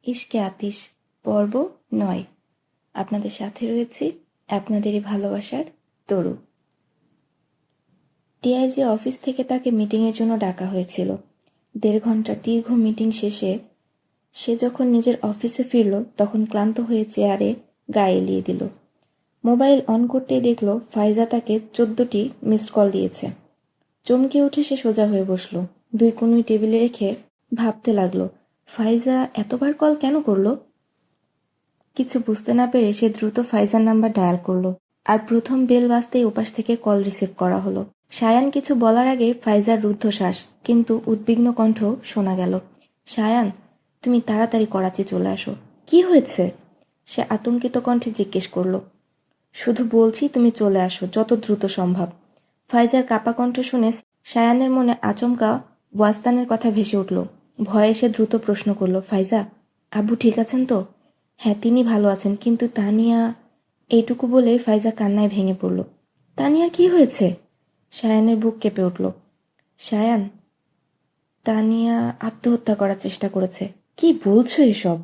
ইশকে আতিশ পর্ব ৯। আপনাদের সাথে রয়েছি আপনাদেরই ভালোবাসার তরু। টিআইজি অফিস থেকে তাকে মিটিংয়ের জন্য ডাকা হয়েছিল। ১.৫ ঘন্টার দীর্ঘ মিটিং শেষে সে যখন নিজের অফিসে ফিরল তখন ক্লান্ত হয়ে চেয়ারে গা এলিয়ে দিল। মোবাইল অন করতেই দেখল ফাইজা তাকে ১৪টি মিসড কল দিয়েছে। চমকে উঠে সে সোজা হয়ে বসল। ২ কনুই টেবিলে রেখে ভাবতে লাগলো, ফাইজা এতবার কল কেন করলো? কিছু বুঝতে না পেরে সে দ্রুত ফাইজার নাম্বার ডায়াল করলো। আর প্রথম বেল বাজতেই ওপাশ থেকে কল রিসিভ করা হলো। সায়ান কিছু বলার আগে ফাইজার রুদ্ধশ্বাস কিন্তু উদ্বিগ্ন কণ্ঠ শোনা গেল। সায়ান, তুমি তাড়াতাড়ি করাচি চলে আসো। কি হয়েছে? সে আতঙ্কিত কণ্ঠে জিজ্ঞেস করলো। শুধু বলছি তুমি চলে আসো যত দ্রুত সম্ভব। ফাইজার কাপা কণ্ঠ শুনে সায়ানের মনে আচমকা ওয়াস্তানের কথা ভেসে উঠল। ভয়ে সে দ্রুত প্রশ্ন করলো, ফাইজা, আব্বু ঠিক আছেন তো? হ্যাঁ, তিনি ভালো আছেন, কিন্তু তানিয়া। এইটুকু বলে ফাইজা কান্নায় ভেঙে পড়ল। তানিয়ার কি হয়েছে? সায়ানের বুক কেঁপে উঠল। সায়ান, তানিয়া আত্মহত্যা করার চেষ্টা করেছে। কি বলছো এসব?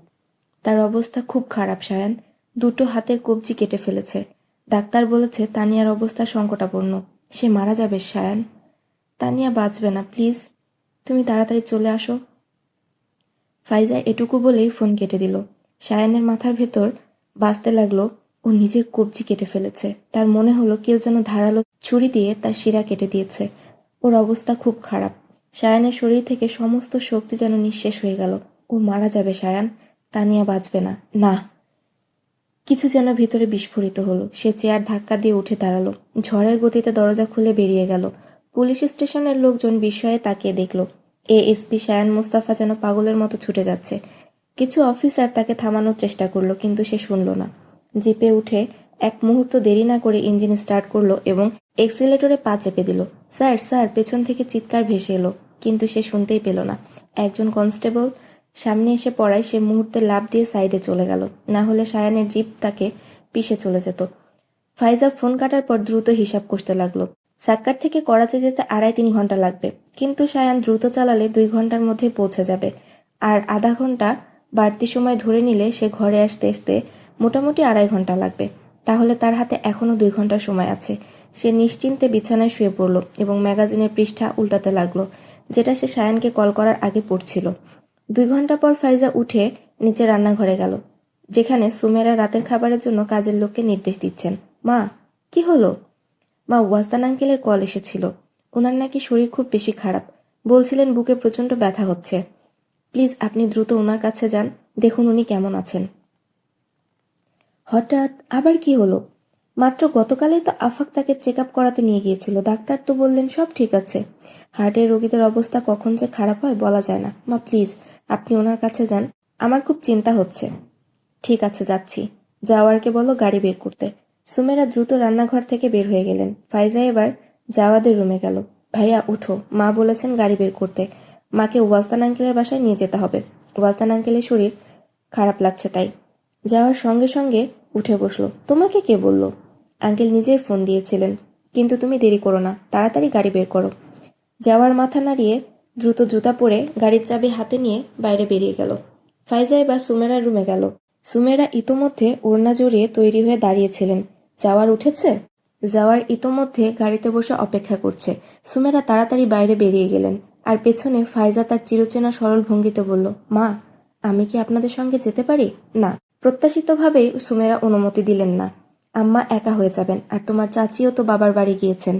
তার অবস্থা খুব খারাপ সায়ান, দুটো হাতের কবজি কেটে ফেলেছে। ডাক্তার বলেছে তানিয়ার অবস্থা সংকটাপন্ন, সে মারা যাবে সায়ান। তানিয়া বাঁচবে না, প্লিজ তুমি তাড়াতাড়ি চলে আসো। ফাইজা এটুকু বলেই ফোন কেটে দিল। সায়ানের মাথার ভেতর বাজতে লাগলো ও নিজের কবজি কেটে ফেলেছে। তার মনে হলো কেউ যেন ধারালো ছুরি দিয়ে তার শিরা কেটে দিয়েছে। ওর অবস্থা খুব খারাপ। সায়ানের শরীর থেকে সমস্ত শক্তি যেন নিঃশেষ হয়ে গেল। ও মারা যাবে সায়ান, তানিয়া বাঁচবে না। না। কিছু যেন ভিতরে বিস্ফোরিত হলো। সে চেয়ার ধাক্কা দিয়ে উঠে দাঁড়ালো। ঝড়ের গতিতে দরজা খুলে বেরিয়ে গেল। পুলিশ স্টেশনের লোকজন বিস্ময়ে তাকিয়ে দেখল। এএসপি সায়ান মুস্তাফা যেন পাগলের মতো ছুটে যাচ্ছে। কিছু অফিসার তাকে থামানোর চেষ্টা করলো, কিন্তু সে শুনল না। জিপে উঠে এক মুহূর্ত দেরি না করে ইঞ্জিন স্টার্ট করলো এবং এক্সিলেটরে পা চেপে দিল। স্যার, স্যার, পেছন থেকে চিৎকার ভেসে এলো, কিন্তু সে শুনতেই পেল না। একজন কনস্টেবল সামনে এসে পড়ায় সে মুহূর্তে লাফ দিয়ে সাইডে চলে গেল, না হলে সায়ানের জিপ তাকে পিষে চলে যেত। ফাইজা ফোন কাটার পর দ্রুত হিসাব করতে লাগলো। সাক্কার থেকে করাচি যেতে ২.৫-৩ ঘন্টা লাগবে, কিন্তু সায়ান দ্রুত চালালে ২ ঘন্টার মধ্যে পৌঁছে যাবে। আর আধা ঘন্টা বাড়তি সময় ধরে নিলে সে ঘরে আসতে আসতে মোটামুটি ২.৫ ঘন্টা লাগবে। তাহলে তার হাতে এখনও ২ ঘন্টা সময় আছে। সে নিশ্চিন্তে বিছানায় শুয়ে পড়ল এবং ম্যাগাজিনের পৃষ্ঠা উল্টাতে লাগলো, যেটা সে সায়ানকে কল করার আগে পড়ছিল। ২ ঘন্টা পর ফাইজা উঠে নিচে রান্নাঘরে গেল, যেখানে সুমেরা রাতের খাবারের জন্য কাজের লোককে নির্দেশ দিচ্ছেন। মা, কি হলো? মা, ওয়াস্তান আঙ্কেলের কল এসেছিল। ওনার নাকি শরীর খুব বেশি খারাপ। বলছিলেন বুকে প্রচণ্ড ব্যথা হচ্ছে। প্লিজ আপনি দ্রুত ওনার কাছে যান, দেখুন উনি কেমন আছেন। হঠাৎ আবার কি হলো? মাত্র গতকালই তো আফাক তাকে চেক আপ করাতে নিয়ে গিয়েছিল। ডাক্তার তো বললেন সব ঠিক আছে। হার্টের রোগীদের অবস্থা কখন যে খারাপ হয় বলা যায় না। মা প্লিজ আপনি ওনার কাছে যান, আমার খুব চিন্তা হচ্ছে। ঠিক আছে, যাচ্ছি। জাওয়ারকে বলো গাড়ি বের করতে। সুমেরা দ্রুত রান্নাঘর থেকে বের হয়ে গেলেন। ফাইজা এবার জাওয়াদের রুমে গেল। ভাইয়া উঠো, মা বলেছেন গাড়ি বের করতে। মাকে ওয়াস্তান আঙ্কেলের বাসায় নিয়ে যেতে হবে। ওয়াস্তান আঙ্কেলের শরীর খারাপ লাগছে তাই। যাওয়ার সঙ্গে সঙ্গে উঠে বসলো। তোমাকে কে বলল? আঙ্কেল নিজেই ফোন দিয়েছিলেন। কিন্তু তুমি দেরি করো না, তাড়াতাড়ি গাড়ি বের করো। যাওয়ার মাথা নাড়িয়ে দ্রুত জুতা পরে গাড়ির চাবি হাতে নিয়ে বাইরে বেরিয়ে গেল। ফাইজা এবার সুমেরার রুমে গেল। সুমেরা ইতোমধ্যে ওড়না জড়িয়ে তৈরি হয়ে দাঁড়িয়েছিলেন। যাওয়ার উঠেছে? যাওয়ার ইতোমধ্যে গাড়িতে বসে অপেক্ষা করছে। সুমেরা তাড়াতাড়ি বাইরে বেরিয়ে গেলেন, আর পেছনে ফাইজা তার চিরচেনা সরল ভঙ্গিতে বলল, মা, আমি কি আপনাদের সঙ্গে যেতে পারি? না। প্রত্যাশিতভাবেই সুমেরা অনুমতি দিলেন না। আম্মা একা হয়ে যাবেন, আর তোমার চাচিও তো বাবার বাড়ি গিয়েছেন।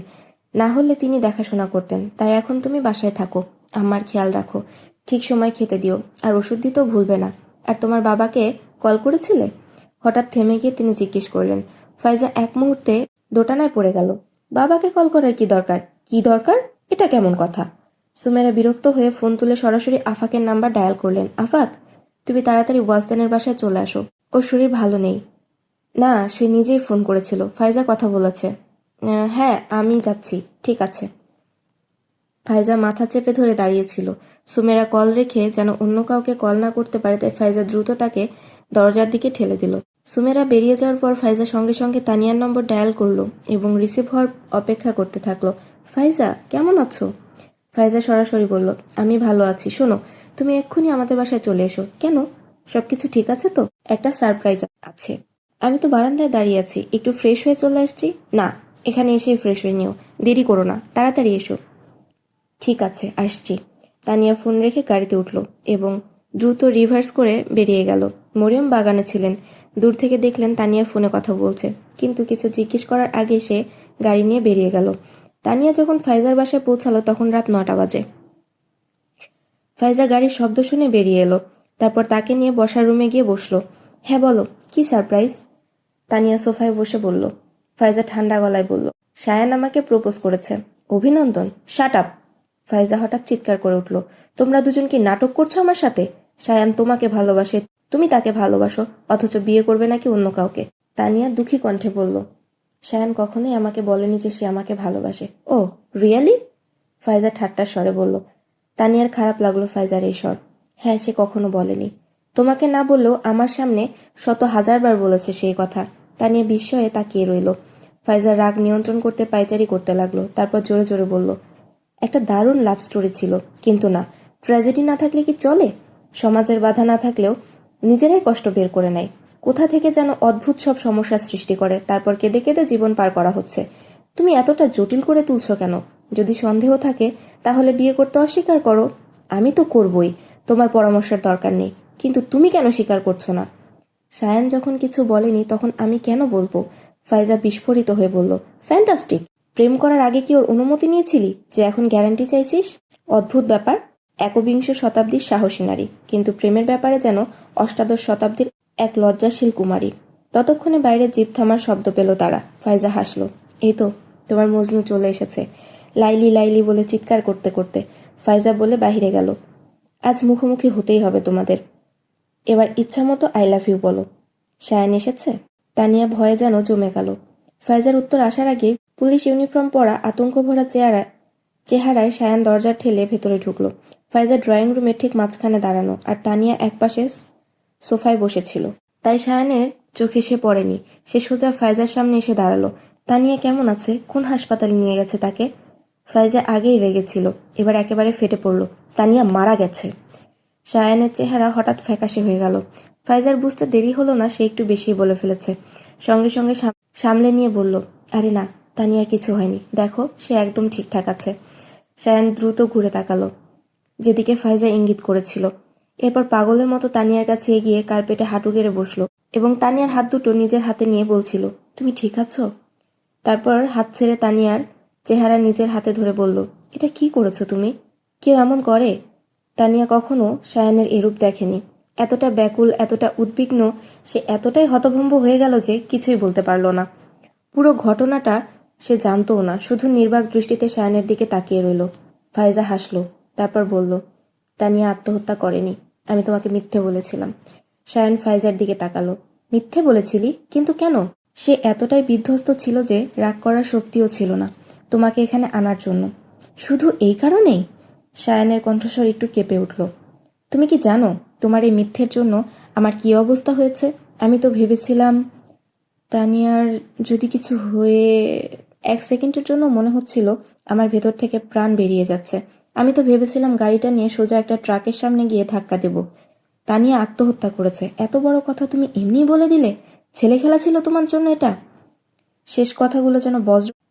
না হলে তিনি দেখাশোনা করতেন, তাই এখন তুমি বাসায় থাকো। আম্মার খেয়াল রাখো, ঠিক সময় খেতে দিও, আর ওষুধ দিতেও ভুলবে না। আর তোমার বাবাকে কল করেছিলে? হঠাৎ থেমে গিয়ে তিনি জিজ্ঞেস করলেন। ফাইজা এক মুহূর্তে দোটানায় পড়ে গেল। বাবাকে কল করার কি দরকার? কি দরকার? এটা কেমন কথা? সুমেরা বিরক্ত হয়ে ফোন তুলে সরাসরি আফাকের নাম্বার ডায়াল করলেন। আফাক, তুমি তাড়াতাড়ি ওয়াজদানের বাসায় চলে আসো, ওর শরীর ভালো নেই। না, সে নিজেই ফোন করেছিল, ফাইজা কথা বলেছে। হ্যাঁ, আমি যাচ্ছি। ঠিক আছে। ফাইজা মাথা চেপে ধরে দাঁড়িয়েছিল। সুমেরা কল রেখে যেন অন্য কাউকে কল না করতে পারে, তাই ফাইজা দ্রুত তাকে দরজার দিকে ঠেলে দিল। সুমেরা বেরিয়ে যাওয়ার পর ফাইজা সঙ্গে সঙ্গে তানিয়ার নম্বর ডায়াল করলো এবং রিসিভ হওয়ার অপেক্ষা করতে থাকলো। ফাইজা, কেমন আছো? ফাইজা সরাসরি বলল, আমি ভালো আছি। শোনো, তুমি এক্ষুনি আমাদের বাসায় চলে এসো। কেন? সবকিছু ঠিক আছে তো? একটা সারপ্রাইজ আছে। আমি তো বারান্দায় দাঁড়িয়ে আছি, একটু ফ্রেশ হয়ে চলে আসছি। না, এখানে এসেই ফ্রেশ হয়ে নিও, দেরি করো না, তাড়াতাড়ি এসো। ঠিক আছে, আসছি। তানিয়া ফোন রেখে গাড়িতে উঠল এবং দ্রুত রিভার্স করে বেরিয়ে গেল। মরিয়ম বাগানে ছিলেন। দূর থেকে দেখলেন তানিয়া ফোনে কথা বলছে, কিন্তু কিছু জিজ্ঞেস করার আগে সে গাড়ি নিয়ে বেরিয়ে গেল। তানিয়া যখন ফাইজার বাসায় পৌঁছালো তখন রাত 9টা বাজে। ফাইজা গাড়ির শব্দ শুনে বেরিয়ে এলো, তারপর তাকে নিয়ে বসার রুমে গিয়ে বসলো। হ্যাঁ বলো, কি সারপ্রাইজ? তানিয়া সোফায় বসে বলল। ফাইজা ঠান্ডা গলায় বলল, সায়ান আমাকে প্রপোজ করেছে। অভিনন্দন। Shut up! ফাইজা হঠাৎ চিৎকার করে উঠল, তোমরা দুজন কি নাটক করছো আমার সাথে? সায়ান তোমাকে ভালোবাসে, তুমি তাকে ভালোবাসো, অথচ বিয়ে করবে নাকি অন্য কাউকে। তানিয়া দুঃখী কণ্ঠে বলল, সায়ান কখনোই আমাকে বলেনি যে সে আমাকে ভালোবাসে। ও রিয়েলি? ফাইজা ঠাট্টার স্বরে বলল। তানিয়ার খারাপ লাগলো ফাইজার এই স্বর। হ্যাঁ, সে কখনো বলেনি। তোমাকে না বললেও আমার সামনে শত হাজারবার বলেছে সেই কথা। তানিয়া বিস্ময়ে তাকিয়ে রইল। ফাইজার রাগ নিয়ন্ত্রণ করতে পায়চারি করতে লাগলো, তারপর জোরে জোরে বলল, একটা দারুণ লাভ স্টোরি ছিল, কিন্তু না, ট্র্যাজেডি না থাকলে কি চলে? সমাজের বাধা না থাকলেও নিজেরাই কষ্ট বের করে নেয়। কোথা থেকে যেন অদ্ভুত সব সমস্যার সৃষ্টি করে, তারপর কেঁদে কেঁদে জীবন পার করা হচ্ছে। তুমি এতটা জটিল করে তুলছো কেন? যদি সন্দেহ থাকে তাহলে বিয়ে করতে অস্বীকার করো। আমি তো করবই, তোমার পরামর্শের দরকার নেই, কিন্তু তুমি কেন স্বীকার করছো না? সায়ান যখন কিছু বলেনি তখন আমি কেন বলবো? ফাইজা বিস্ফোরিত হয়ে বলল, ফ্যান্টাস্টিক! প্রেম করার আগে কি ওর অনুমতি নিয়েছিলি যে এখন গ্যারান্টি চাইছিস? অদ্ভুত ব্যাপার। একবিংশ শতাব্দীর সাহসী নারী, কিন্তু প্রেমের ব্যাপারে যেন অষ্টাদশ শতাব্দীর এক লজ্জাশীল কুমারী। ততক্ষণে বাইরে জিভ থামার শব্দ পেল তারা। ফাইজা হাসল। এই তো, তোমার মজনু চলে এসেছে। লাইলি লাইলি বলে চিৎকার করতে করতে ফাইজা বলে বাহিরে গেল, আজ মুখোমুখি হতেই হবে তোমাদের। এবার ইচ্ছামতো আই লাভ ইউ বলো। সায়ান এসেছে? তানিয়া ভয়ে যেন জমে গেল। ফাইজার উত্তর আসার আগে পুলিশ ইউনিফর্ম পরা আতঙ্ক ভরা চেহারায় সায়ান দরজার ঠেলে ভেতরে ঢুকলো। ফাইজা ড্রয়িং রুমের ঠিক মাঝখানে দাঁড়ানো, আর তানিয়া একপাশে সোফায় বসেছিল। তাই সায়ানের চোখে সে পড়েনি। সে সোজা ফাইজার সামনে এসে দাঁড়ালো। তানিয়া কেমন আছে? কোন হাসপাতালে নিয়ে গেছে তাকে? ফাইজা আগেই রেগেছিল, এবার একেবারে ফেটে পড়ল। তানিয়া মারা গেছে। সায়ানের চেহারা হঠাৎ ফ্যাকাশে হয়ে গেল। ফাইজার বুঝতে দেরি হলো না সে একটু বেশি বলে ফেলেছে। সঙ্গে সঙ্গে সামলে নিয়ে বলল, আরে না, তানিয়ার কিছু হয়নি, দেখো সে একদম ঠিকঠাক আছে। সায়ান দ্রুত ঘুরে তাকালো যেদিকে ফাইজা ইঙ্গিত করেছিল। এরপর পাগলের মতো তানিয়ার কাছে এগিয়ে কার্পেটে হাঁটু গেড়ে বসলো এবং তানিয়ার হাত দুটো নিজের হাতে নিয়ে বলছিল, তুমি ঠিক আছো? তারপর হাত ছেড়ে তানিয়ার চেহারা নিজের হাতে ধরে বলল, এটা কি করেছো তুমি? কেউ এমন করে? তানিয়া কখনো সায়ানের এরূপ দেখেনি। এতটা ব্যাকুল, এতটা উদ্বিগ্ন। সে এতটাই হতভম্ব হয়ে গেল যে কিছুই বলতে পারল না। পুরো ঘটনাটা সে জানতও না, শুধু নির্বাক দৃষ্টিতে সায়ানের দিকে তাকিয়ে রইল। ফাইজা হাসল, তারপর বলল, তানিয়া আত্মহত্যা করেনি, আমি তোমাকে মিথ্যে বলেছিলাম। সায়ান ফাইজার দিকে তাকালো। মিথ্যে বলেছিলি? কিন্তু কেন? সে এতটাই বিধ্বস্ত ছিল যে রাগ করার শক্তিও ছিল না। তোমাকে এখানে আনার জন্য। শুধু এই কারণেই? সায়ানের কণ্ঠস্বর একটু কেঁপে উঠল। তুমি কি জানো তোমার এই মিথ্যের জন্য আমার কী অবস্থা হয়েছে? আমি তো ভেবেছিলাম তানিয়ার যদি কিছু হয়ে... এক সেকেন্ডের জন্য মনে হচ্ছিল আমার ভেতর থেকে প্রাণ বেরিয়ে যাচ্ছে। আমি তো ভেবেছিলাম গাড়িটা নিয়ে সোজা একটা ট্রাকের সামনে গিয়ে ধাক্কা দেব। তানিয়া আত্মহত্যা করেছে, এত বড় কথা তুমি এমনিই বলে দিলে? ছেলে খেলা ছিল তোমার জন্য এটা? শেষ কথাগুলো যেন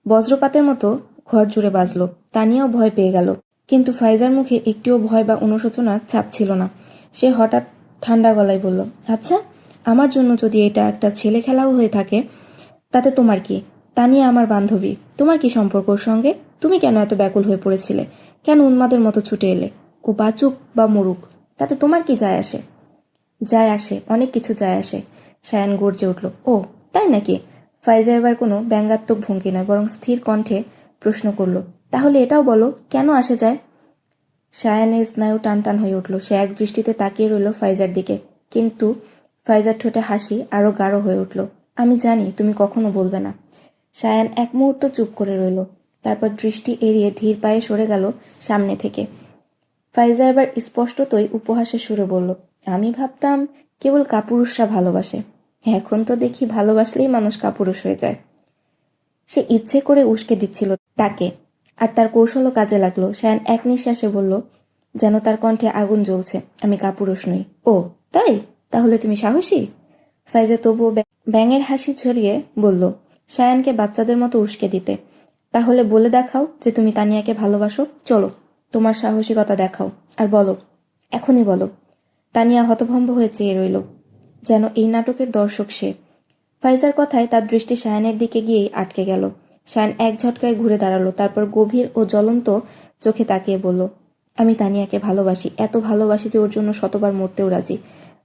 বজ্রপাতের মতো ঘর জুড়ে বাজল। তানিয়াও ভয় পেয়ে গেল, কিন্তু ফাইজার মুখে একটিও ভয় বা অনুশোচনার ছাপ ছিল না। সে হঠাৎ ঠান্ডা গলায় বলল, আচ্ছা, আমার জন্য যদি এটা একটা ছেলে খেলাও হয়ে থাকে তাতে তোমার কি? তানিয়া আমার বান্ধবী, তোমার কি সম্পর্ক ওর সঙ্গে? তুমি কেন এত ব্যাকুল হয়ে পড়েছিলে? কেন উন্মাদের মতো ছুটে এলে? ও বাঁচুক বা মরুক, তাতে তোমার কি যায় আসে? যায় আসে, অনেক কিছু যায় আসে। সায়ান গর্জে উঠল, ও তাই নাকি? ফাইজা এবার কোনো ব্যঙ্গাত্মক ভঙ্গি নয়, বরং স্থির কণ্ঠে প্রশ্ন করল, তাহলে এটাও বলো, কেন আসে যায়? সায়ানের স্নায়ু টানটান হয়ে উঠল। সে এক দৃষ্টিতে তাকিয়ে রইল ফাইজার দিকে, কিন্তু ফাইজার ঠোঁটে হাসি আরও গাঢ় হয়ে উঠল। আমি জানি তুমি কখনো বলবে না। সায়ান এক মুহূর্ত চুপ করে রইল, তারপর দৃষ্টি এড়িয়ে ধীর পায়ে সরে গেল সামনে থেকে। ফাইজা এবার স্পষ্টতই উপহাসের সুরে বলল, আমি ভাবতাম কেবল কাপুরুষরা ভালোবাসে, এখন তো দেখি ভালোবাসলেই মানুষ কাপুরুষ হয়ে যায়। সে ইচ্ছে করে উস্কে দিচ্ছিল তাকে, আর তার কৌশলও কাজে লাগলো। সায়ান এক নিঃশ্বাসে বলল, যেন তার কণ্ঠে আগুন জ্বলছে, আমি কাপুরুষ নই। ও তাই? তাহলে তুমি সাহসী? ফাইজা তবুও ব্যাঙের হাসি ছড়িয়ে বলল, সায়ানকে বাচ্চাদের মতো উস্কে দিতে। তাহলে বলে দেখাও যে তুমি তানিয়াকে ভালোবাসো। চলো, তোমার সাহসিকতা দেখাও, আর বলো, এখনই বলো। তানিয়া হতভম্ব হয়ে চেয়ে রইল, যেন এই নাটকের দর্শক সে। ফাইজার কথায় তার দৃষ্টি সায়ানের দিকে গিয়েই আটকে গেল। সায়ান এক ঝটকায় ঘুরে দাঁড়ালো, তারপর গভীর ও জ্বলন্ত চোখে তাকিয়ে বলল, আমি তানিয়াকে ভালোবাসি, এত ভালোবাসি যে ওর জন্য শতবার মরতেও রাজি।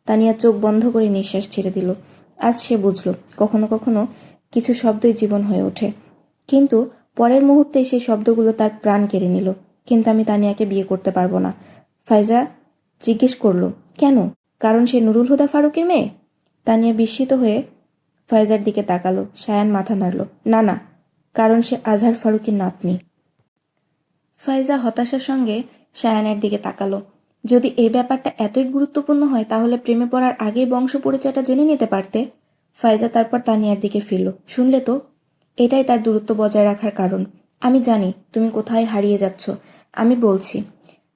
তানিয়া চোখ বন্ধ করে নিঃশ্বাস ছেড়ে দিল। আজ সে বুঝল, কখনো কখনো কিছু শব্দই জীবন হয়ে ওঠে। কিন্তু পরের মুহূর্তে সেই শব্দগুলো তার প্রাণ কেড়ে নিল। কিন্তু আমি তানিয়াকে বিয়ে করতে পারবো না। ফাইজা জিজ্ঞেস করল, কেন? কারণ সে নুরুল হুদা ফারুকের মেয়ে? তানিয়া বিস্মিত হয়ে ফাইজার দিকে তাকালো। সায়ান মাথা নাড়ল, না না, কারণ সে আজহার ফারুকের নাতনি। ফাইজা হতাশার সঙ্গে সায়ানের দিকে তাকালো। যদি এই ব্যাপারটা এতই গুরুত্বপূর্ণ হয় তাহলে প্রেমে পড়ার আগেই বংশ পরিচয়টা জেনে নিতে পারতে। ফাইজা তারপর তানিয়ার দিকে ফিরল। শুনলে তো, এটাই তার দূরত্ব বজায় রাখার কারণ। আমি জানি তুমি কোথায় হারিয়ে যাচ্ছ। আমি বলছি,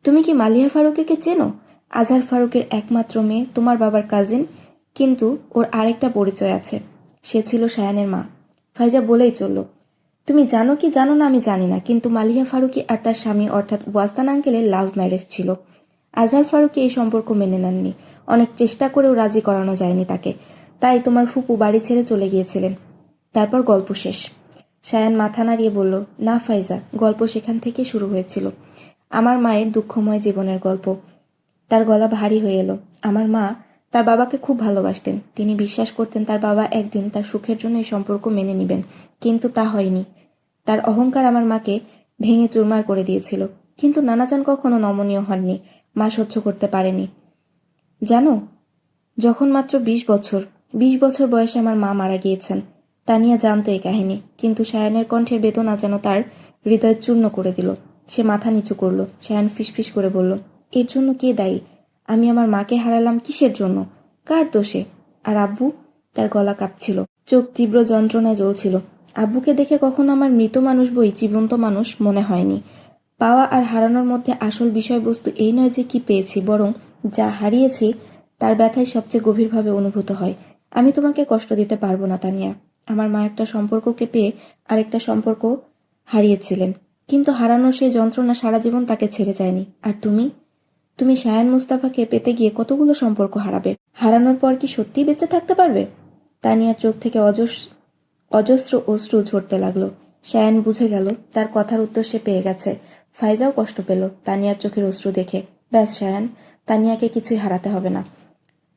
তুমি কি মালিহা ফারুককে চেনো? আজহার ফারুকের একমাত্র মেয়ে, তোমার বাবার কাজিন। কিন্তু ওর আরেকটা পরিচয় আছে, সে ছিল সায়ানের মা। ফাইজা বলেই চলল, তুমি জানো কি জানো না আমি জানি না, কিন্তু মালিহা ফারুকী আর তার স্বামী অর্থাৎ ওয়াস্তান আঙ্কেলের লাভ ম্যারেজ ছিল। আজহার ফারুকী এই সম্পর্ক মেনে নেননি। অনেক চেষ্টা করেও রাজি করানো যায়নি তাকে। তাই তোমার ফুপু বাড়ি ছেড়ে চলে গিয়েছিলেন। তারপর গল্প শেষ। সায়ান মাথা নাড়িয়ে বলল, না ফাইজা, গল্প সেখান থেকে শুরু হয়েছিল। আমার মায়ের দুঃখময় জীবনের গল্প। তার গলা ভারী হয়ে এলো। আমার মা তার বাবাকে খুব ভালোবাসতেন। তিনি বিশ্বাস করতেন তার বাবা একদিন তার সুখের জন্য এই সম্পর্ক মেনে নেবেন, কিন্তু তা হয়নি। তার অহংকার আমার মাকে ভেঙে চুরমার করে দিয়েছিল। কিন্তু নানাজান কখনো নমনীয় হননি। মা সহ্য করতে পারেনি। জানো, যখন মাত্র 20 বছর, 20 বছর বয়সে আমার মা মারা গিয়েছেন। তানিয়া জানতো এই কাহিনী, কিন্তু সায়ানের কণ্ঠের বেদনা যেন তার হৃদয় চূর্ণ করে দিল। সে মাথা নিচু করল। সায়ান ফিসফিস করে বলল, এর জন্য কে দায়ী? আমি আমার মাকে হারালাম কিসের জন্য? কার দোষে? আর আব্বু? তার গলা কাঁপছিল, চোখ তীব্র যন্ত্রণায় জ্বলছিল। আব্বুকে দেখে কখনো আমার মৃত মানুষ বই জীবন্ত মানুষ মনে হয়নি। পাওয়া আর হারানোর মধ্যে আসল বিষয়বস্তু এই নয় যে কি পেয়েছি, বরং যা হারিয়েছি তার ব্যথাই সবচেয়ে গভীরভাবে অনুভূত হয়। আমি তোমাকে কষ্ট দিতে পারবো না তানিয়া। আমার মা একটা সম্পর্ককে পেয়ে আরেকটা সম্পর্ক হারিয়েছিলেন, কিন্তু হারানোর সেই যন্ত্রণা সারা জীবন তাকে ছেড়ে যায়নি। আর তুমি, তুমি সায়ান মুস্তাফাকে পেতে গিয়ে কতগুলো সম্পর্ক হারাবে। হারানোর পর কি সত্যিই বেঁচে থাকতে পারবে? তানিয়ার চোখ থেকে অজস্র অশ্রু ঝরতে লাগলো। সায়ান বুঝে গেল তার কথার উত্তর সে পেয়ে গেছে। ফাইজাও কষ্ট পেল তানিয়ার চোখের অশ্রু দেখে। ব্যাস সায়ান, তানিয়াকে কিছুই হারাতে হবে না।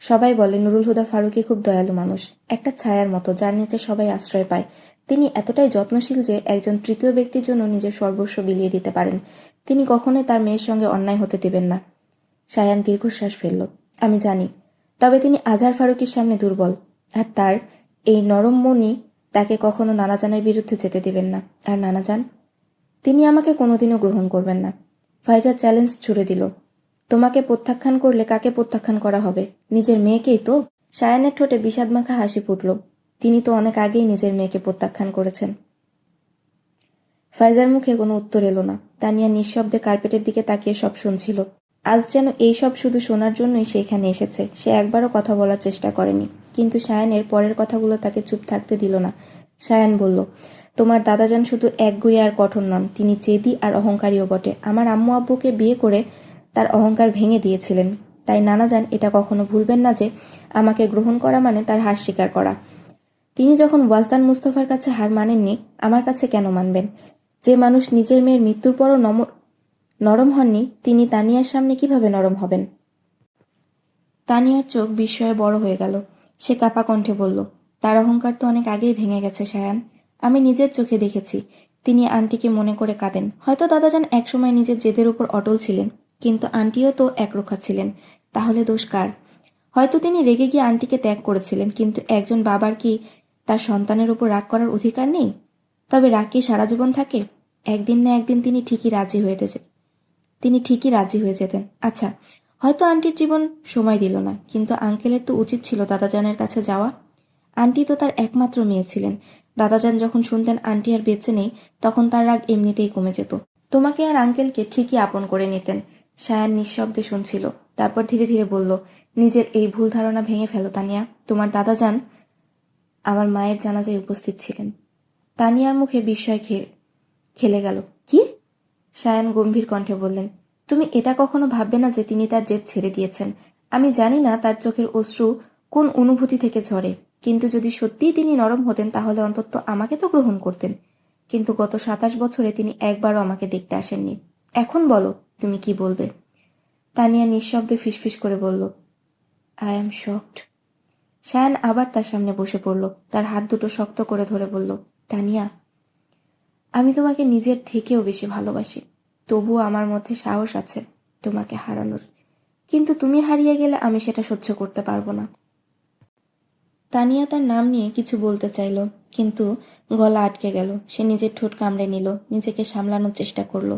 সবাই বলে নুরুল হুদা ফারুকী খুব দয়ালু মানুষ, একটা ছায়ার মতো যার নিচে সবাই আশ্রয় পায়। তিনি এতটাই যত্নশীল যে একজন তৃতীয় ব্যক্তির জন্য নিজের সর্বস্ব বিলিয়ে দিতে পারেন। তিনি কখনোই তার মেয়ের সঙ্গে অন্যায় হতে দেবেন না। সায়ান দীর্ঘশ্বাস ফেলল। আমি জানি, তবে তিনি আজহার ফারুকীর সামনে দুর্বল। আর তার এই নরম মনই তাকে কখনো নানাজানের বিরুদ্ধে যেতে দেবেন না। আর নানাজান, তিনি আমাকে কোনোদিনও গ্রহণ করবেন না। ফাইজা চ্যালেঞ্জ ছুড়ে দিল, তোমাকে প্রত্যাখ্যান করলে কাকে প্রত্যাখ্যান করা হবে? নিজের মেয়েকেই তো। সায়ানের ঠোঁটে বিষাদমাখা হাসি ফুটল। তিনি তো অনেক আগেই নিজের মেয়েকে প্রত্যাখ্যান করেছেন। ফাইজার মুখে কোনো উত্তর এলো না। তানিয়া নিঃশব্দে কার্পেটের দিকে তাকিয়ে সব শুনছিল। আজ যেন এই সব শুধু শোনার জন্যই সে এখানে এসেছে। সে একবারও কথা বলার চেষ্টা করেনি, কিন্তু সায়ানের পরের কথাগুলো তাকে চুপ থাকতে দিল না। সায়ান বলল, তোমার দাদাজান শুধু একগুঁয়ে আর কঠোর নন, তিনি জেদি আর অহংকারীও বটে। আমার আম্মু আব্বুকে বিয়ে করে তার অহংকার ভেঙে দিয়েছিলেন। তাই নানাজান এটা কখনো ভুলবেন না যে আমাকে গ্রহণ করা মানে তার হার স্বীকার করা। তিনি যখন ওয়াজদান মুস্তফার কাছে হার মানেননি, আমার কাছে কেন মানবেন? যে মানুষ নিজের মেয়ের মৃত্যুর পরও নরম হননি, তিনি তানিয়ার সামনে কিভাবে নরম হবেন? তানিয়ার চোখ বিস্ময়ে বড় হয়ে গেল। সে কাঁপা কণ্ঠে বলল, তার অহংকার তো অনেক আগেই ভেঙে গেছে সায়ান। আমি নিজের চোখে দেখেছি। তিনি আন্টিকে মনে করে কাঁদেন। হয়তো দাদাজান একসময় নিজের জেদের উপর অটল ছিলেন, কিন্তু আন্টিও তো একরক্ষা ছিলেন। তাহলে দোষ কার? হয়তো তিনি রেগে গিয়ে আন্টিকে ত্যাগ করেছিলেন, কিন্তু একজন বাবার কি তার সন্তানের উপর রাগ করার অধিকার নেই? তবে রাগ কি সারা জীবন থাকে? একদিন না একদিন তিনি ঠিকই রাজি হয়ে যেতেন। আচ্ছা, হয়তো আন্টির জীবন সময় দিল না, কিন্তু আঙ্কেলের তো উচিত ছিল দাদাজানের কাছে যাওয়া। আন্টি তো তার একমাত্র মেয়ে ছিলেন। দাদাজান যখন শুনতেন আন্টি আর বেঁচে নেই, তখন তার রাগ এমনিতেই কমে যেত। তোমাকে আর আঙ্কেলকে ঠিকই আপন করে নিতেন। সায়ান নিঃশব্দে শুনছিল। তারপর ধীরে ধীরে বলল, নিজের এই ভুল ধারণা ভেঙে ফেলো তানিয়া। তোমার দাদাজান আমার মায়ের জানাজায় উপস্থিত ছিলেন। তানিয়ার মুখে বিস্ময় খেলে গেল। কি? সায়ান গম্ভীর কণ্ঠে বললেন, তুমি এটা কখনো ভাববে না যে তিনি তার জেদ ছেড়ে দিয়েছেন। আমি জানি না তার চোখের অশ্রু কোন অনুভূতি থেকে ঝরে, কিন্তু যদি সত্যিই তিনি নরম হতেন তাহলে অন্তত আমাকে তো গ্রহণ করতেন। কিন্তু গত 27 বছরে তিনি একবারও আমাকে দেখতে আসেননি। এখন বলো তুমি কি বলবে? তানিয়া নিঃশব্দে ফিসফিস করে বলল, আই অ্যাম শকড। সায়ান আবার তার সামনে বসে পড়ল, তার হাত দুটো শক্ত করে ধরে বলল, তানিয়া, আমি তোমাকে নিজের থেকেও বেশি ভালোবাসি। তবুও আমার মধ্যে সাহস আছে তোমাকে হারানোর, কিন্তু তুমি হারিয়ে গেলে আমি সেটা সহ্য করতে পারবো না। তানিয়া তার নাম নিয়ে কিছু বলতে চাইল, কিন্তু গলা আটকে গেল। সে নিজের ঠোঁট কামড়ে নিল, নিজেকে সামলানোর চেষ্টা করলো।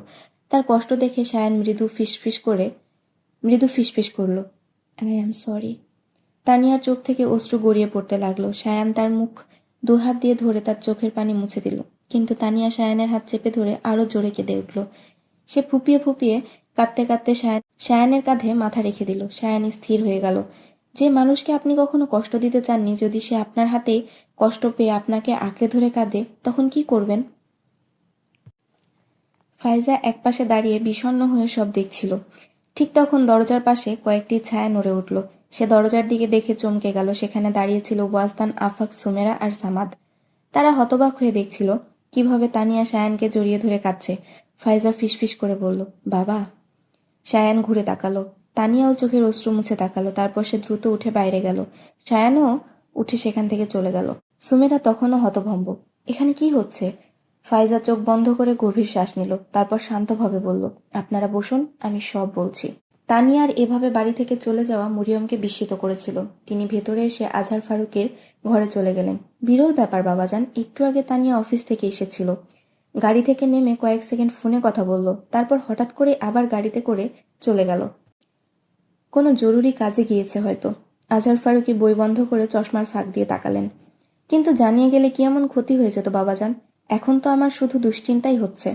তার কষ্ট দেখে সায়ান মৃদু ফিসফিস করল, আই অ্যাম সরি। তানিয়ার চোখ থেকে অশ্রু গড়িয়ে পড়তে লাগলো। সায়ান তার মুখ দুহাত দিয়ে ধরে তার চোখের পানি মুছে দিল, কিন্তু তানিয়া সায়ানের হাত চেপে ধরে আরো জোরে কেঁদে উঠল। সে ফুপিয়ে ফুপিয়ে কাঁদতে কাঁদতে সায়ানের কাঁধে মাথা রেখে দিল। সায়ান স্থির হয়ে গেল। যে মানুষকে আপনি কখনো কষ্ট দিতে চাননি, যদি সে আপনার হাতে কষ্ট পেয়ে আপনাকে আঁকড়ে ধরে কাঁদে, তখন কি করবেন? ফাইজা একপাশে দাঁড়িয়ে বিষণ্ণ হয়ে সব দেখছিল। ঠিক তখন দরজার পাশে কয়েকটি ছায়া নড়ে উঠল। সে দরজার দিকে দেখে চমকে গেল। সেখানে দাঁড়িয়ে ছিল ওয়াজদান, আফাক, সুমেরা আর সামাদ। তারা হতবাক হয়ে দেখছিল কিভাবে তানিয়া সায়ানকে জড়িয়ে ধরে কাঁদছে। ফাইজা ফিসফিস করে বলল, বাবা। সায়ান ঘুরে তাকালো। তানিয়াও চোখের অশ্রু মুছে তাকালো। তারপর সে দ্রুত উঠে বাইরে গেল। সায়ানও উঠে সেখান থেকে চলে গেল। সুমেরা তখনও হতভম্ব। এখানে কি হচ্ছে? ফাইজা চোখ বন্ধ করে গভীর শ্বাস নিল। তারপর শান্তভাবে বলল, আপনারা বসুন, আমি সব বলছি। তানিয়ার এভাবে বাড়ি থেকে চলে যাওয়া মরিয়মকে বিস্মিত করেছিল। তিনি ভেতরে এসে আজহার ফারুকের ঘরে চলে গেলেন। বিরল ব্যাপার বাবাজান, একটু আগে তানিয়া অফিস থেকে এসেছিল। গাড়ি থেকে নেমে কয়েক সেকেন্ড ফোনে কথা বলল, তারপর হঠাৎ করে আবার গাড়িতে করে চলে গেল। কোনো জরুরি কাজে গিয়েছে হয়তো। আজহার ফারুকি বই বন্ধ করে চশমার ফাঁক দিয়ে তাকালেন। কিন্তু জানিয়ে গেলে কি এমন ক্ষতি হয়ে যেত বাবাজান? এখন তো আমার শুধু দুশ্চিন্তাই হচ্ছে।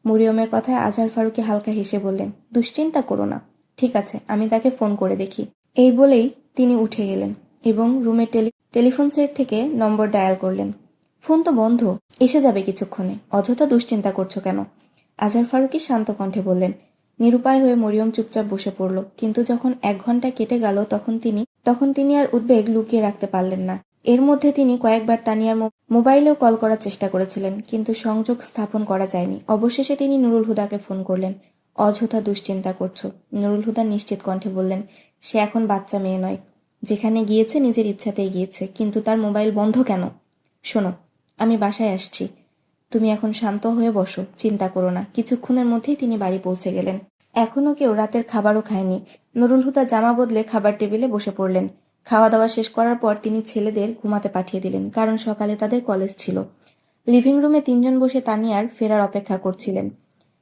মরিয়মের কথায় আজহার ফারুকি হালকা হেসে বললেন, দুশ্চিন্তা করো না। ঠিক আছে, আমি তাকে ফোন করে দেখি। এই বলেই তিনি উঠে গেলেন এবং রুমের টেলিফোন সেট থেকে নম্বর ডায়াল করলেন। ফোন তো বন্ধ, এসে যাবে কিছুক্ষণে, অযথা দুশ্চিন্তা করছো কেন? আজহার ফারুকি শান্ত কণ্ঠে বললেন। নিরুপায় হয়ে মরিয়ম চুপচাপ বসে পড়ল। কিন্তু যখন 1 ঘন্টা কেটে গেল তখন তিনি আর উদ্বেগ লুকিয়ে রাখতে পারলেন না। এর মধ্যে তিনি কয়েকবার তানিয়ার মোবাইলেও কল করার চেষ্টা করেছিলেন, কিন্তু সংযোগ স্থাপন করা যায়নি। অবশেষে তিনি নুরুল হুদাকে ফোন করলেন। অযথা দুশ্চিন্তা করছো, নুরুল হুদা নিশ্চিত কণ্ঠে বললেন। সে এখন বাচ্চা মেয়ে নয়। যেখানে গিয়েছে নিজের ইচ্ছাতেই গিয়েছে, কিন্তু তার মোবাইল বন্ধ কেন? শোনো, আমি বাসায় আসছি। তুমি এখন শান্ত হয়ে বসো, চিন্তা করো না। কিছুক্ষণের মধ্যেই তিনি বাড়ি পৌঁছে গেলেন। এখনো কেউ রাতের খাবারও খায়নি। নুরুল হুদা জামা বদলে খাবার টেবিলে বসে পড়লেন। খাওয়া দাওয়া শেষ করার পর তিনি ছেলেদের ঘুমাতে পাঠিয়ে দিলেন, কারণ সকালে তাদের কলেজ ছিল। লিভিং রুমে 3জন বসে তানিয়ার ফেরার অপেক্ষা করছিলেন।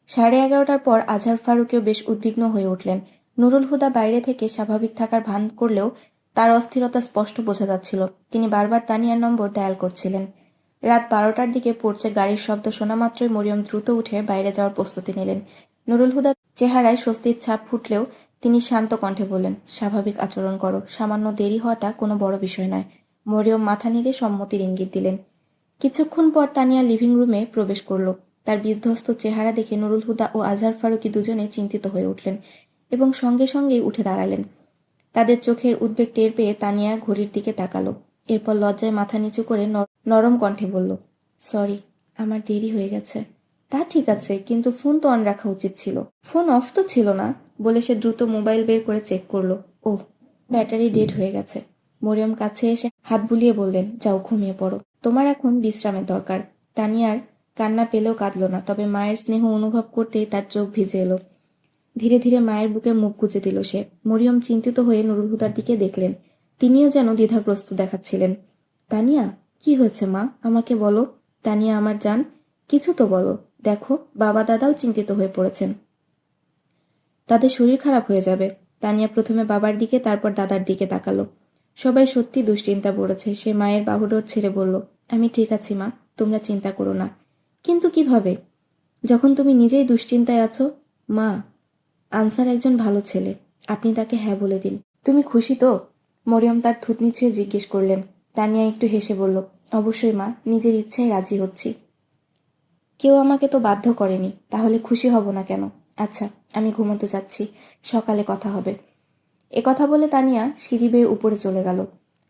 11:30টার পর আজহার ফারুকেও বেশ উদ্বিগ্ন হয়ে উঠলেন। নুরুল হুদা বাইরে থেকে স্বাভাবিক থাকার ভান করলেও তার অস্থিরতা স্পষ্ট বোঝা যাচ্ছিল। তিনি বারবার তানিয়ার নম্বর ডায়াল করছিলেন। রাত 12টার দিকে পড়ছে গাড়ির শব্দ শোনা মাত্রই মরিয়ম দ্রুত উঠে বাইরে যাওয়ার প্রস্তুতি নিলেন। নুরুল হুদার চেহারায় স্বস্তির ছাপ ফুটলেও তিনি শান্ত কণ্ঠে বললেন, স্বাভাবিক আচরণ করো, সামান্য দেরি হওয়াটা কোনো বড় বিষয় নয়। মরিয়ম মাথা নেড়ে সম্মতির ইঙ্গিত দিলেন। কিছুক্ষণ পর তানিয়া লিভিং রুমে প্রবেশ করল। তার বিধ্বস্ত চেহারা দেখে নুরুল হুদা ও আজহার ফারুকি দুজনে চিন্তিত হয়ে উঠলেন এবং সঙ্গে সঙ্গেই উঠে দাঁড়ালেন। তাদের চোখের উদ্বেগ টের পেয়ে তানিয়া ঘড়ির দিকে তাকালো। এরপর লজ্জায় মাথা নিচু করে নরম কণ্ঠে বলল, সরি, আমার দেরি হয়ে গেছে। তা ঠিক আছে, কিন্তু ফোন তো অন রাখা উচিত ছিল। ফোন অফ তো ছিল না, বলে সে দ্রুত মোবাইল বের করে চেক করলো। ওহ, ব্যাটারি ডেড হয়ে গেছে। মরিয়ম কাছে এসে হাত বুলিয়ে বললেন, যাও ঘুমিয়ে পড়ো, তোমার এখন বিশ্রামের দরকার। তানিয়ার কান্না পেলেও কাঁদল না, তবে মায়ের স্নেহ অনুভব করতেই তার চোখ ভিজে এলো। ধীরে ধীরে মায়ের বুকে মুখ গুজে দিল সে। মরিয়ম চিন্তিত হয়ে নুরুল হুদার দিকে দেখলেন। তিনিও যেন দ্বিধাগ্রস্ত দেখাচ্ছিলেন। তানিয়া, কি হয়েছে মা, আমাকে বলো। তানিয়া আমার জান, কিছু তো বলো। দেখো, বাবা দাদাও চিন্তিত হয়ে পড়েছেন, তাদের শরীর খারাপ হয়ে যাবে। তানিয়া প্রথমে বাবার দিকে, তারপর দাদার দিকে তাকালো। সবাই সত্যি দুশ্চিন্তা পড়েছে। সে মায়ের বাহুডোর ছেড়ে বলল, আমি ঠিক আছি মা, তোমরা চিন্তা করো না। কিন্তু কিভাবে, যখন তুমি নিজেই দুশ্চিন্তায় আছো? মা, আনসার একজন ভালো ছেলে, আপনি তাকে হ্যাঁ বলে দিন। তুমি খুশি তো? মরিয়ম তার থুতনি ছুঁয়ে জিজ্ঞেস করলেন। তানিয়া একটু হেসে বলল, অবশ্যই মা, নিজের ইচ্ছায় রাজি হচ্ছি। কেউ আমাকে তো বাধ্য করেনি, তাহলে খুশি হব না কেন? আচ্ছা, আমি ঘুমোতে যাচ্ছি, সকালে কথা হবে। একথা বলে তানিয়া সিঁড়ি বেয়ে উপরে চলে গেল।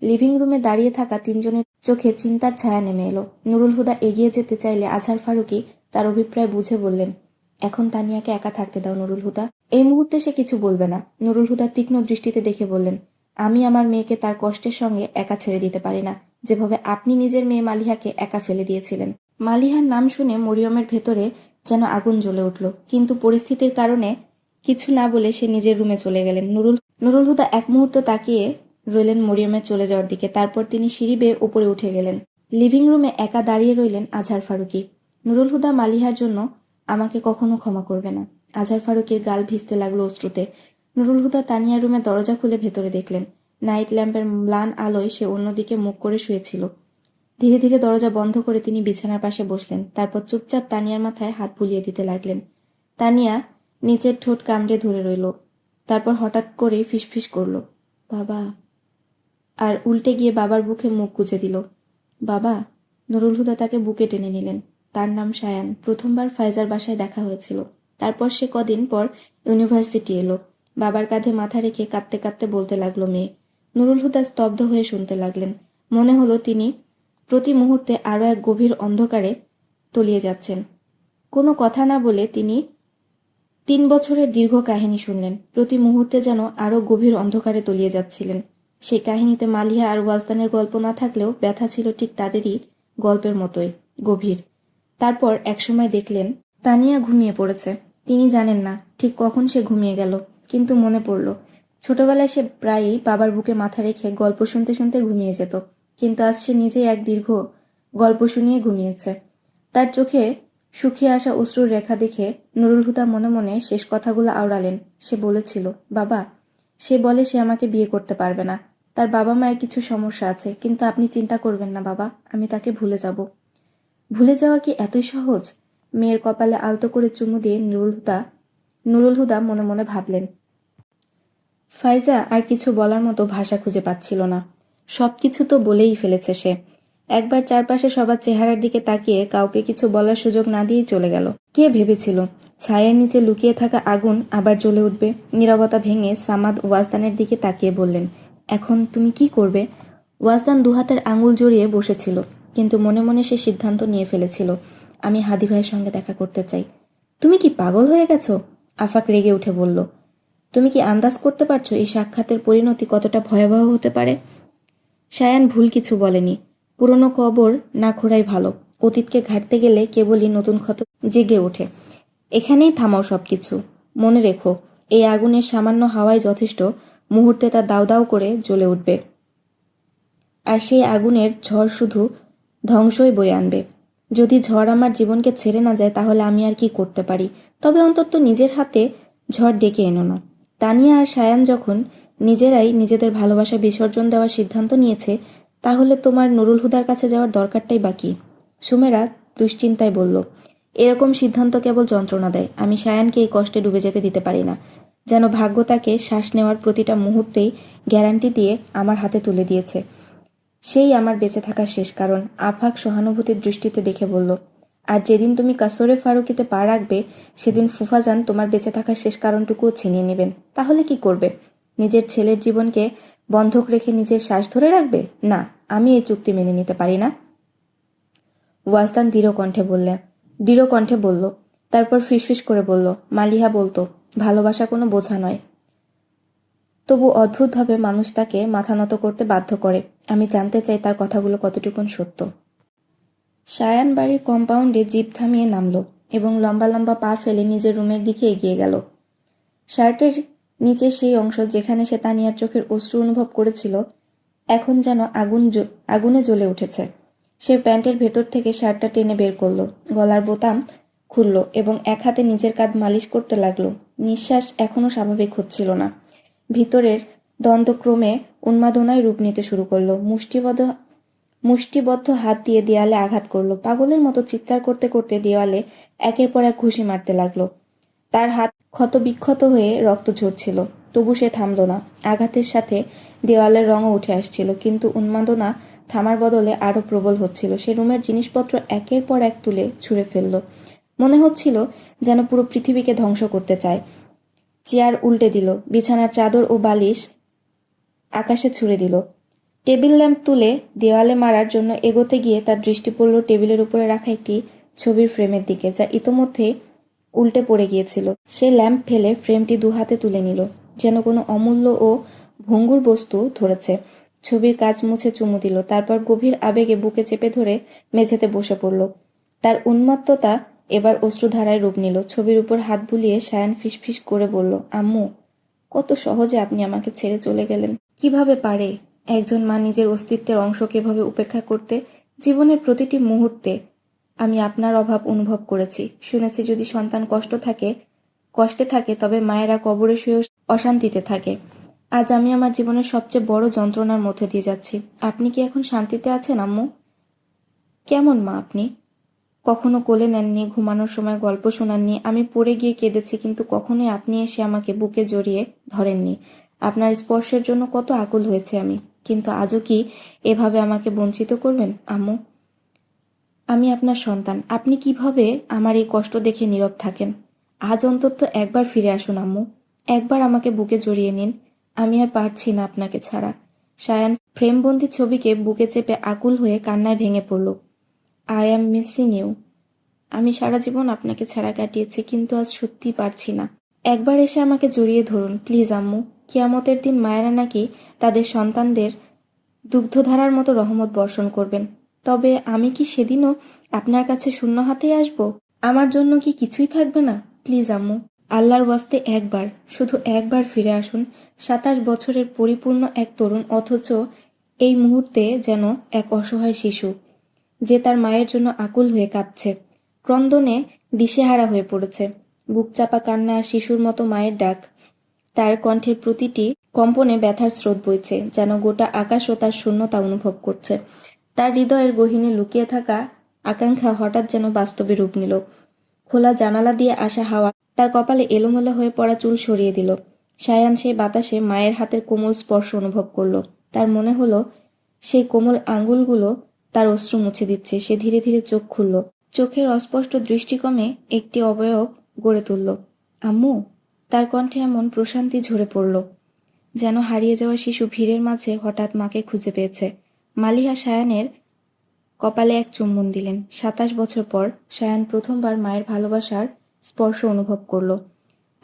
লিভিং রুমে দাঁড়িয়ে থাকা তিনজনের চোখে চিন্তার ছায়া নেমে এলো। নুরুল হুদা এগিয়ে যেতে চাইলে আজহার ফারুকী তার অভিপ্রায় বুঝে বললেন, এখন তানিয়াকে একা থাকতে দাও নুরুল হুদা। এই মুহূর্তে সে কিছু বলবে না। নুরুল হুদা তীক্ষ্ণ দৃষ্টিতে দেখে বললেন, আমি আমার মেয়েকে তার কষ্টের সঙ্গে একা ছেড়ে দিতে পারি না, যেভাবে আপনি নিজের মেয়ে মালিহাকে একা ফেলে দিয়েছিলেন। মালিহার নাম শুনে মরিয়মের ভেতরে যেন আগুন জ্বলে উঠল, কিন্তু পরিস্থিতির কারণে কিছু না বলে সে নিজের রুমে চলে গেলেন। নুরুল হুদা এক মুহূর্ত তাকিয়ে রইলেন মরিয়মের চলে যাওয়ার দিকে। তারপর তিনি সিঁড়ি বেয়ে উপরে উঠে গেলেন। লিভিং রুমে একা দাঁড়িয়ে রইলেন আজহার ফারুকী। নুরুল হুদা মালিহার জন্য আমাকে কখনো ক্ষমা করবে না। আজহার ফারুকীর গাল ভিজতে লাগলো অশ্রুতে। নুরুল হুদা তানিয়ার রুমে দরজা খুলে ভেতরে দেখলেন। নাইট ল্যাম্পের ম্লান আলোয় সে অন্যদিকে মুখ করে শুয়েছিল। ধীরে ধীরে দরজা বন্ধ করে তিনি বিছানার পাশে বসলেন। তারপর চুপচাপ তানিয়ার মাথায় হাত বুলিয়ে দিতে লাগলেন। তানিয়া নিচের ঠোঁট কামড়ে ধরে রইল। তারপর হঠাৎ করেই ফিসফিস করল, বাবা, আর উল্টে গিয়ে বাবার বুকে মুখ গুজে দিল। বাবা! নুরুল হুদা তাকে বুকে টেনে নিলেন। তার নাম সায়ান। প্রথমবার ফাইজার বাসায় দেখা হয়েছিল। তারপর সে কদিন পর ইউনিভার্সিটি এলো। বাবার কাঁধে মাথা রেখে কাঁদতে কাঁদতে বলতে লাগলো মেয়ে। নুরুল হুদা স্তব্ধ হয়ে শুনতে লাগলেন। মনে হলো তিনি প্রতি মুহূর্তে আরও এক গভীর অন্ধকারে তলিয়ে যাচ্ছেন। কোনো কথা না বলে তিনি 3 বছরের দীর্ঘ কাহিনী শুনলেন। প্রতি মুহূর্তে যেন আরও গভীর অন্ধকারে তলিয়ে যাচ্ছিলেন। সেই কাহিনীতে মালিহা আর ওয়াজদানের গল্প না থাকলেও ব্যথা ছিল ঠিক তাদেরই গল্পের মতোই গভীর। তারপর একসময় দেখলেন তানিয়া ঘুমিয়ে পড়েছে। তিনি জানেন না ঠিক কখন সে ঘুমিয়ে গেল, কিন্তু মনে পড়ল ছোটবেলায় সে প্রায়ই বাবার বুকে মাথা রেখে গল্প শুনতে শুনতে ঘুমিয়ে যেত। কিন্তু আজ সে নিজেই এক দীর্ঘ গল্প শুনিয়ে ঘুমিয়েছে। তার চোখে শুকিয়ে আসা অশ্রুর রেখা দেখে নুরুল হুদা মনে মনে শেষ কথাগুলো আওড়ালেন। সে বলেছিল, বাবা, সে বলে সে আমাকে বিয়ে করতে পারবে না। তার বাবা মায়ের কিছু সমস্যা আছে, কিন্তু আপনি চিন্তা করবেন না বাবা, আমি তাকে ভুলে যাব। ভুলে যাওয়া কি এতই সহজ? মেয়ের কপালে আলতো করে চুমু দিয়ে নুরুল হুদা মনে মনে ভাবলেন। ফাইজা আর কিছু বলার মতো ভাষা খুঁজে পাচ্ছিল না। সবকিছু তো বলেই ফেলেছে সে। একবার চারপাশে সবার চেহারার দিকে তাকিয়ে কাউকে কিছু বলার সুযোগ না দিয়েই চলে গেল। কে ভেবেছিল ছায়ের নিচে লুকিয়ে থাকা আগুন আবার জ্বলে উঠবে? নীরবতা ভেঙে সামাদ ওয়াজদানের দিকে তাকিয়ে বললেন, এখন তুমি কি করবে? ওয়াজদান দুহাতের আঙুল জড়িয়ে বসেছিল, কিন্তু মনে মনে সে সিদ্ধান্ত নিয়ে ফেলেছিল, আমি হাদি ভাইয়ের সঙ্গে দেখা করতে চাই। তুমি কি পাগল হয়ে গেছো? আফাক রেগে উঠে বলল। তুমি কি আন্দাজ করতে পারছো এই সাক্ষাতের পরিণতি কতটা ভয়াবহ হতে পারে? সায়ান ভুল কিছু বলেনি। পুরনো কবর না খোঁড়াই ভালো। অতীতকে ঘাঁটতে গেলে কেবলই নতুন ক্ষত জেগে ওঠে। এখানেই থামাও সবকিছু। মনে রেখো, এই আগুনের সামান্য হাওয়াই যথেষ্ট, মুহূর্তে তা দাউ দাউ করে জ্বলে উঠবে। আর সেই আগুনের ঝড় শুধু ধ্বংসই বয়ে আনবে। যদি ঝড় আমার জীবনকে ছেড়ে না যায়, তাহলে আমি আর কি করতে পারি? তবে অন্তত নিজের হাতে ঝড় ডেকে এনো না। তানিয়া আর সায়ান যখন নিজেরাই নিজেদের ভালোবাসা বিসর্জন দেওয়ার সিদ্ধান্ত নিয়েছে, তাহলে তোমার নুরুল হুদার কাছে যাওয়ার দরকারটাই বাকি। সুমেরা দুশ্চিন্তায় বলল, এরকম সিদ্ধান্ত কেবল যন্ত্রণা দেয়। আমি সায়ানকে এই কষ্টে ডুবে যেতে দিতে পারি না। যেন ভাগ্য তাকে শ্বাস নেওয়ার প্রতিটা মুহূর্তেই গ্যারান্টি দিয়ে আমার হাতে তুলে দিয়েছে। সেই আমার বেঁচে থাকার শেষ কারণ। আফাক সহানুভূতির দৃষ্টিতে দেখে বলল, আর যেদিন তুমি কাসরে ফারুকিতে পা রাখবে, সেদিন ফুফাজান তোমার বেঁচে থাকার শেষ কারণটুকুও ছিনিয়ে নেবেন। তাহলে কি করবে? নিজের ছেলের জীবনকে বন্ধক রেখে নিজের শ্বাস ধরে রাখবে? না, আমি এই চুক্তি মেনে নিতে পারি না। ওয়াজদান দৃঢ় কণ্ঠে বলল। তারপর ফিসফিস করে বলল, মালিহা বলতো, ভালোবাসা কোনো বোঝা নয়। তবু অদ্ভুতভাবে মানুষ তাকে মাথা নত করতে বাধ্য করে। আমি জানতে চাই তার কথাগুলো কতটুকুন সত্য। সায়ান বাড়ির কম্পাউন্ডে জিপ থামিয়ে নামল এবং লম্বা লম্বা পা ফেলে নিজের রুমের দিকে এগিয়ে গেল। শার্টের নিচে সেই অংশ যেখানে সে তানিয়ার চোখের অশ্রু অনুভব করেছিল, এখন যেন আগুনে জ্বলে উঠেছে। সে প্যান্টের ভেতর থেকে শার্টটা টেনে বের করল, গলার বোতাম খুলল এবং এক হাতে নিজের কাঁধ মালিশ করতে লাগল। নিঃশ্বাস এখনও স্বাভাবিক হচ্ছিল না। ভিতরের দ্বন্দ্ব ক্রমে উন্মাদনায় রূপ নিতে শুরু করল। মুষ্টিবদ্ধ হাত দিয়ে দেয়ালে আঘাত করল। পাগলের মতো চিৎকার করতে করতে দেওয়ালে একের পর এক ঘুষি মারতে লাগলো। তার হাত ক্ষত বিক্ষত হয়ে রক্ত ঝরছিল। তবু সে থামল না। আঘাতের সাথে দেওয়ালের রঙও উঠে আসছিল, কিন্তু উন্মাদনা থামার বদলে আরও প্রবল হচ্ছিল। সে রুমের জিনিসপত্র একের পর এক তুলে ছুঁড়ে ফেলল। মনে হচ্ছিল যেন পুরো পৃথিবীকে ধ্বংস করতে চায়। চেয়ার উল্টে দিল, বিছানার চাদর ও বালিশ আকাশে ছুঁড়ে দিল। টেবিল ল্যাম্প তুলে দেওয়ালে মারার জন্য এগোতে গিয়ে তার দৃষ্টি পড়ল টেবিলের উপরে রাখা একটি ছবির ফ্রেমের দিকে, যা ইতোমধ্যে উল্টে পড়ে গিয়েছিল। সে ল্যাম্প ফেলে ফ্রেমটি দুহাতে তুলে নিল, যেন কোনো অমূল্য ও ভঙ্গুর বস্তু ধরেছে। ছবির কাজ মুছে চুমু দিল, তারপর গভীর আবেগে বুকে চেপে ধরে মেঝেতে বসে পড়ল। তার উন্মত্ততা এবার অশ্রুধারায় রূপ নিল। ছবির উপর হাত বুলিয়ে সায়ান ফিসফিস করে বলল, আম্মু, কত সহজে আপনি আমাকে ছেড়ে চলে গেলেন। কিভাবে পারে একজন মা নিজের অস্তিত্বের অংশকে এভাবে উপেক্ষা করতে? জীবনের প্রতিটি মুহূর্তে আমি আপনার অভাব অনুভব করেছি। শুনেছি যদি সন্তান কষ্টে থাকে তবে মায়েরা কবরে শুয়েও অশান্তিতে থাকে। আজ আমি আমার জীবনের সবচেয়ে বড় যন্ত্রণার মধ্যে দিয়ে যাচ্ছি। আপনি কি এখন শান্তিতে আছেন আম্মু? কেমন মা আপনি? কখনো কোলে নেননি, ঘুমানোর সময় গল্প শোনাননি। আমি পড়ে গিয়ে কেঁদেছি, কিন্তু কখনোই আপনি এসে আমাকে বুকে জড়িয়ে ধরেননি। আপনার স্পর্শের জন্য কত আকুল হয়েছে আমি, কিন্তু আজও কি এভাবে আমাকে বঞ্চিত করবেন আম্মু? আমি আপনার সন্তান। আপনি কিভাবে আমার এই কষ্ট দেখে নীরব থাকেন? আজ অন্তত একবার ফিরে আসুন আম্মু। একবার আমাকে বুকে জড়িয়ে নিন। আমি আর পারছি না আপনাকে ছাড়া। সায়ান ফ্রেমবন্দি ছবিকে বুকে চেপে আকুল হয়ে কান্নায় ভেঙে পড়ল। I am missing you. আমি সারা জীবন আপনাকে ছাড়া কাটিয়েছি, কিন্তু আজ সত্যিই পারছি না। একবার এসে আমাকে জড়িয়ে ধরুন প্লিজ আম্মু। কিয়ামতের দিন মায়েরা নাকি তাদের সন্তানদের দুগ্ধধারার মতো রহমত বর্ষণ করবেন। তবে আমি কি সেদিনও আপনার কাছে শূন্য হাতেই আসব? আমার জন্য কি কিছুই থাকবে না? প্লিজ আম্মু, আল্লাহর ওয়াস্তে একবার, শুধু একবার ফিরে আসুন। ২৭ বছরের পরিপূর্ণ এক তরুণ, অথচ এই মুহূর্তে যেন এক অসহায় শিশু, যে তার মায়ের জন্য আকুল হয়ে কাঁপছে, ক্রন্দনে দিশেহারা হয়ে পড়েছে। বুক চাপা কান্না আর শিশুর মতো মায়ের ডাক। তার কণ্ঠের প্রতিটি কম্পনে ব্যথার স্রোত বইছে, যেন গোটা আকাশও তার শূন্যতা অনুভব করছে। তার হৃদয়ের গহীনে লুকিয়ে থাকা আকাঙ্ক্ষা হঠাৎ যেন বাস্তবে রূপ নিল। খোলা জানালা দিয়ে আসা হাওয়া তার কপালে এলোমেলো হয়ে পড়া চুল সরিয়ে দিল। সায়ান সেই বাতাসে মায়ের হাতের কোমল স্পর্শ অনুভব করল। তার মনে হলো সেই কোমল আঙ্গুলগুলো তার অশ্রু মুছে দিচ্ছে। সে ধীরে ধীরে চোখ খুলল। চোখের অস্পষ্ট দৃষ্টিকমে একটি অবয়ব গড়ে তুলল। আম্মু! তার কণ্ঠে এমন প্রশান্তি ঝরে পড়ল, যেন হারিয়ে যাওয়া শিশু ভিড়ের মাঝে হঠাৎ মাকে খুঁজে পেয়েছে। মালিহা সায়ানের কপালে এক চুম্বন দিলেন। ২৭ বছর পর সায়ান প্রথমবার মায়ের ভালোবাসার স্পর্শ অনুভব করল।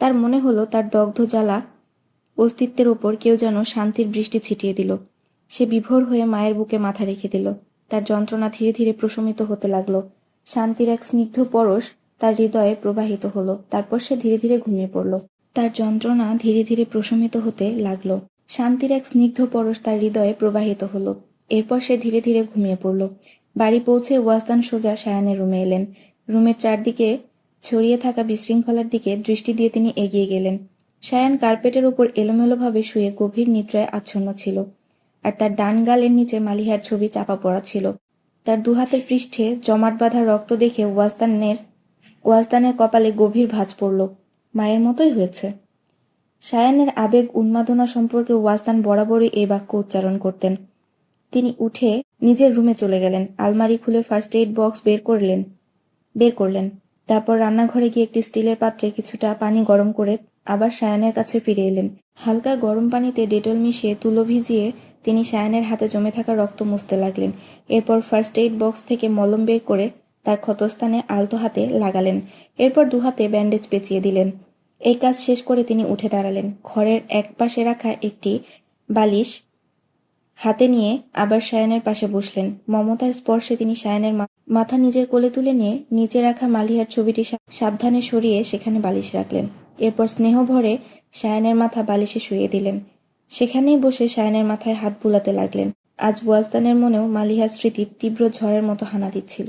তার মনে হলো তার দগ্ধ জ্বালা অস্তিত্বের ওপর কেউ যেন শান্তির বৃষ্টি ছিটিয়ে দিল। সে বিভোর হয়ে মায়ের বুকে মাথা রেখে দিল। তার যন্ত্রণা ধীরে ধীরে প্রশমিত হতে লাগলো। শান্তির এক স্নিগ্ধ পরশ তার হৃদয়ে প্রবাহিত হলো। তারপর সে ধীরে ধীরে ঘুমিয়ে পড়ল। তার যন্ত্রণা ধীরে ধীরে প্রশমিত হতে লাগলো। শান্তির এক স্নিগ্ধ পরশ তার হৃদয়ে প্রবাহিত হলো। এরপর সে ধীরে ধীরে ঘুমিয়ে পড়ল। বাড়ি পৌঁছে ওয়াসদান সোজা সায়ানের রুমে এলেন। রুমের চারদিকে ছড়িয়ে থাকা বিশৃঙ্খলার দিকে দৃষ্টি দিয়ে তিনি এগিয়ে গেলেন। সায়ান কার্পেটের উপর এলোমেলোভাবে শুয়ে গভীর নিদ্রায় আচ্ছন্ন ছিল, আর তার ডান গালের নিচে মালিহার ছবি চাপা পড়া ছিল। তার দুহাতের পৃষ্ঠে জমাট বাঁধা রক্ত দেখে ওয়াসদানের কপালে গভীর ভাঁজ পড়ল। মায়ের মতোই হয়েছে। সায়ানের আবেগ উন্মাদনা সম্পর্কে ওয়াসদান বরাবরই এই বাক্য উচ্চারণ করতেন। তিনি উঠে নিজের রুমে চলে গেলেন। আলমারি খুলে ফার্স্ট এইড বক্স বের করলেন। তারপর রান্নাঘরে গিয়ে একটি স্টিলের পাত্রে কিছুটা পানি গরম করে আবার সায়ানের কাছে ফিরে এলেন। হালকা গরম পানিতে ডেটল মিশিয়ে তুলো ভিজিয়ে তিনি সায়ানের হাতে জমে থাকা রক্ত মুছতে লাগলেন। এরপর ফার্স্ট এইড বক্স থেকে মলম বের করে তার ক্ষতস্থানে আলতো হাতে লাগালেন। এরপর দুহাতে ব্যান্ডেজ পেঁচিয়ে দিলেন। এই কাজ শেষ করে তিনি উঠে দাঁড়ালেন। ঘরের এক পাশে রাখা একটি বালিশ হাতে নিয়ে আবার সায়ানের পাশে বসলেন। মমতার স্পর্শে তিনি সায়ানের মাথা নিজের কোলে তুলে নিয়ে নিচে রাখা মালিহার ছবিটি সাবধানে সরিয়ে সেখানে বালিশ রাখলেন। এরপর স্নেহ ভরে সায়ানের মাথা বালিশে শুইয়ে দিলেন। সেখানেই বসে সায়ানের মাথায় হাত বুলাতে লাগলেন। আজ ওয়াসদানের মনেও মালিহার স্মৃতির তীব্র ঝড়ের মতো হানা দিচ্ছিল।